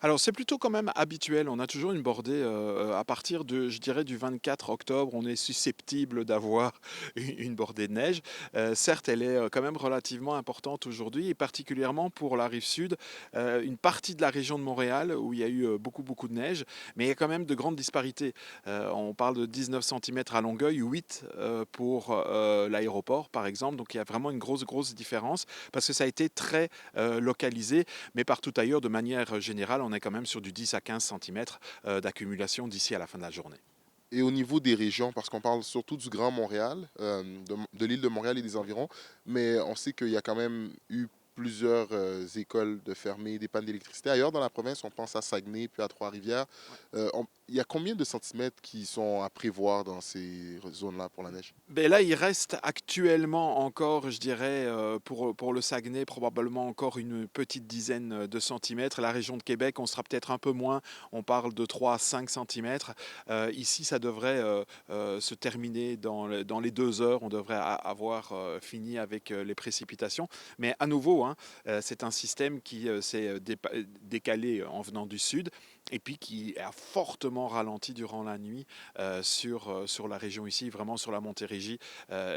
Alors c'est plutôt quand même habituel, on a toujours une bordée, à partir de je dirais du 24 octobre, on est susceptible d'avoir une bordée de neige. Certes, elle est, quand même relativement importante aujourd'hui et particulièrement pour la rive sud, une partie de la région de Montréal où il y a eu, beaucoup de neige, mais il y a quand même de grandes disparités. On parle de 19 centimètres à Longueuil, 8, pour, l'aéroport par exemple, donc il y a vraiment une grosse différence parce que ça a été très, localisé. Mais partout ailleurs, de manière générale, on est quand même sur du 10 à 15 centimètres d'accumulation d'ici à la fin de la journée. Et au niveau des régions, parce qu'on parle surtout du Grand Montréal, de l'île de Montréal et des environs, mais on sait qu'il y a quand même eu plusieurs écoles de fermées, des pannes d'électricité. Ailleurs dans la province, on pense à Saguenay, puis à Trois-Rivières. Il y a combien de centimètres qui sont à prévoir dans ces zones-là pour la neige? Ben là, il reste actuellement encore, je dirais, pour le Saguenay, probablement encore une petite dizaine de centimètres. La région de Québec, on sera peut-être un peu moins, on parle de 3 à 5 centimètres. Ici, ça devrait se terminer dans les 2 heures. On devrait avoir fini avec les précipitations. Mais à nouveau, hein, c'est un système qui s'est décalé en venant du sud et puis qui a fortement ralenti durant la nuit sur la région ici, vraiment sur la Montérégie,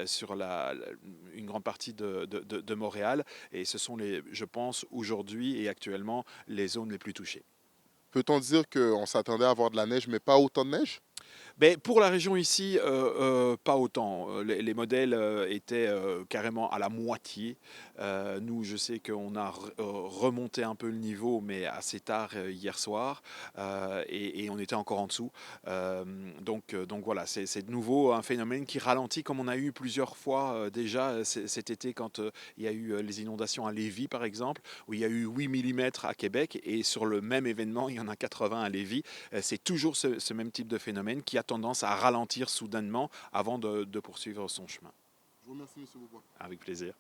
sur une grande partie de Montréal. Et ce sont, je pense, aujourd'hui et actuellement, les zones les plus touchées. Peut-on dire qu'on s'attendait à avoir de la neige, mais pas autant de neige? Ben, pour la région ici, pas autant. Les modèles étaient carrément à la moitié. Nous, je sais qu'on a remonté un peu le niveau, mais assez tard hier soir, et on était encore en dessous. Donc voilà, c'est de nouveau un phénomène qui ralentit, comme on a eu plusieurs fois déjà cet été quand il y a eu les inondations à Lévis, par exemple, où il y a eu 8 millimètres à Québec, et sur le même événement, il y en a 80 à Lévis. C'est toujours ce même type de phénomène qui a tendance à ralentir soudainement avant de poursuivre son chemin. Je vous remercie, M. Beaubois. Avec plaisir.